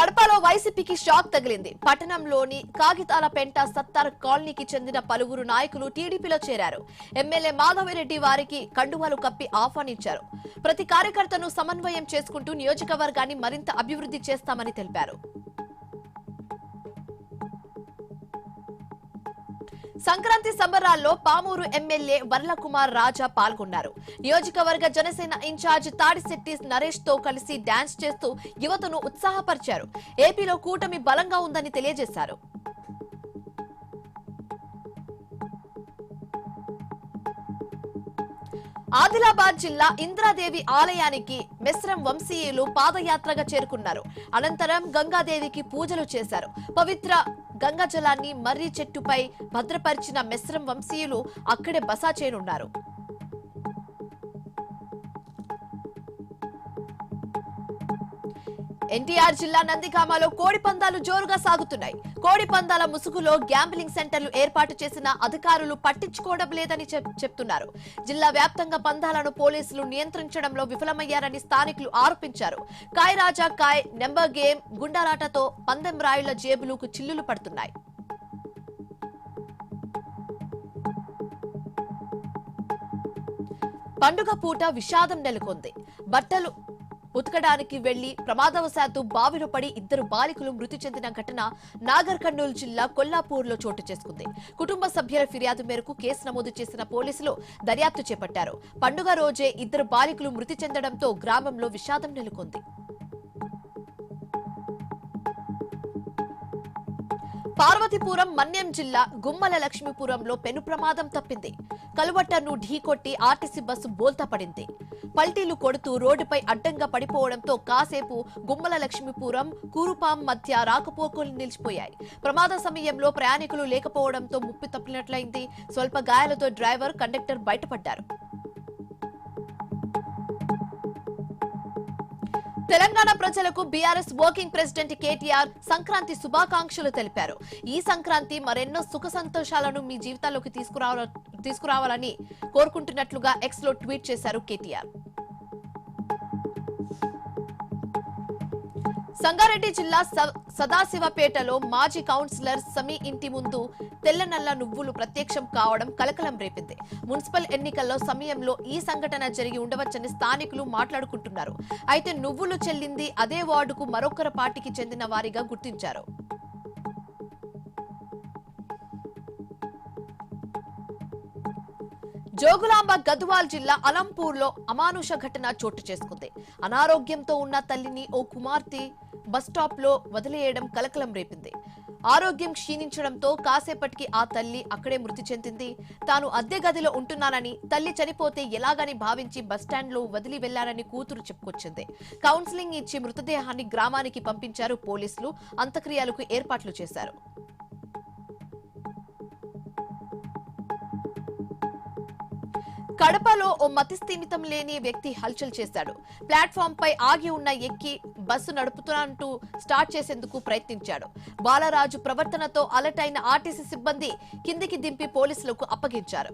కడపలో వైసీపీకి షాక్ తగిలింది. పట్టణంలోని కాగితాలపెంట సత్తార్ కాలనీకి చెందిన పలువురు నాయకులు టీడీపీలో చేరారు. ఎమ్మెల్యే మాధవిరెడ్డి వారికి కండువాలు కప్పి ఆహ్వానించారు. ప్రతి కార్యకర్తను సమన్వయం చేసుకుంటూ నియోజకవర్గాన్ని మరింత అభివృద్ధి చేస్తామని తెలిపారు. సంక్రాంతి సంబరాల్లో పామూరు ఎమ్మెల్యే వరలకుమార్ రాజా పాల్గొన్నారు. నియోజకవర్గ జనసేన ఇన్ఛార్జ్ తాడిశెట్టి నరేష్ తో కలిసి డాన్స్ చేస్తూ యువతను ఉత్సాహపరిచారు. ఏపీలో కూటమి బలంగా ఉందని తెలియజేశారు. ఆదిలాబాద్ జిల్లా ఇంద్రాదేవి ఆలయానికి మెస్రం వంశీయులు పాదయాత్రగా చేరుకున్నారు. అనంతరం గంగాదేవికి పూజలు చేశారు. పవిత్ర గంగా జలాన్ని మర్రి చెట్టుపై భద్రపరిచిన మెస్రం వంశీయులు అక్కడే బస చేయనున్నారు. ఎన్టీఆర్ జిల్లా నందిగామలో కోడి పందాలు జోరుగా సాగుతున్నాయి. కోడి పందాల ముసుగులో గ్యాంబ్లింగ్ సెంటర్లు ఏర్పాటు చేసిన అధికారులు పట్టించుకోవడం లేదని చెప్తున్నారు. జిల్లా వ్యాప్తంగా పందాలను పోలీసులు నియంత్రించడంలో విఫలమయ్యారని స్థానికులు ఆరోపించారు. కాయ్ రాజా కాయ్ నెంబర్ గేమ్ గుండారాటతో పందెం రాయుళ్ల జేబులకు చిల్లులు పడుతున్నాయి. పండుగ పూట విషాదం నెలకొంది. బట్టలు ఉతకడానికి వెళ్లి ప్రమాదవశాత్తు బావిలో పడి 2 బాలికలు మృతి చెందిన ఘటన నాగర్ కర్నూలు జిల్లా కొల్లాపూర్లో చోటు చేసుకుంది. కుటుంబ సభ్యుల ఫిర్యాదు మేరకు కేసు నమోదు చేసిన పోలీసులు దర్యాప్తు చేపట్టారు. పండుగ రోజే 2 బాలికలు మృతి చెందడంతో గ్రామంలో విషాదం నెలకొంది. పార్వతీపురం మన్యం జిల్లా గుమ్మల లక్ష్మీపురంలో పెను ప్రమాదం తప్పింది. కలువట్టను ఢీకొట్టి ఆర్టీసీ బస్సు బోల్తా పడింది. పల్టీలు కొడుతూ రోడ్డుపై అడ్డంగా పడిపోవడంతో కాసేపు గుమ్మల లక్ష్మీపురం కూరుపాం మధ్య రాకపోకలు నిలిచిపోయాయి. ప్రమాద సమయంలో ప్రయాణికులు లేకపోవడంతో ముప్పు తప్పినట్లయింది. స్వల్ప గాయాలతో డ్రైవర్, కండక్టర్ బయటపడ్డారు. తెలంగాణ ప్రజలకు BRS working president KTR Sankranti శుభాకాంక్షలు తెలిపారు. ఈ సంక్రాంతి మరెన్నో సుఖ సంతోషాలను మీ జీవితాల్లోకి తీసుకురావాలని కోరుకుంటున్నట్లుగా ఎక్స్ లో ట్వీట్ చేశారు కేటీఆర్. సంగారెడ్డి జిల్లా సదాశివపేటలో మాజీ కౌన్సిలర్ సమీ ఇంటి ముందు తెల్లనల్ల నువ్వులు ప్రత్యక్షం కావడం కలకలం రేపింది. మున్సిపల్ ఎన్నికల్లో సమయంలో ఈ సంఘటన జరిగి ఉండవచ్చని స్థానికులు మాట్లాడుకుంటున్నారు. అయితే నువ్వులు చెల్లింది అదే వార్డుకు మరొకరి పార్టీకి చెందిన వారిగా గుర్తించారు. జోగులాంబ గద్వాల్ జిల్లా అలంపూర్లో అమానుష ఘటన చోటు చేసుకుంది. అనారోగ్యంతో ఉన్న తల్లిని ఓ కుమార్తె బస్టాప్ లో వదిలేయడం కలకలం రేపింది. ఆరోగ్యం క్షీణించడంతో కాసేపటికి ఆ తల్లి అక్కడే మృతి చెందింది. తాను అద్దె గదిలో ఉంటున్నానని, తల్లి చనిపోతే ఎలాగని భావించి బస్టాండ్ లో వదిలి వెళ్లారని కూతురు చెప్పుకొచ్చింది. కౌన్సిలింగ్ ఇచ్చి మృతదేహాన్ని గ్రామానికి పంపించారు పోలీసులు. అంత్యక్రియలకు ఏర్పాట్లు చేశారు. కడపలో ఓ మతిస్థిమితం లేని వ్యక్తి హల్చల్ చేశాడు. ప్లాట్ఫామ్ పై ఆగి ఉన్న ఎక్కి బస్సు నడుపుతున్నట్టు స్టార్ట్ చేసేందుకు ప్రయత్నించాడు. బాలరాజు ప్రవర్తనతో అలర్ట్ అయిన ఆర్టీసీ సిబ్బంది కిందికి దింపి పోలీసులకు అప్పగించారు.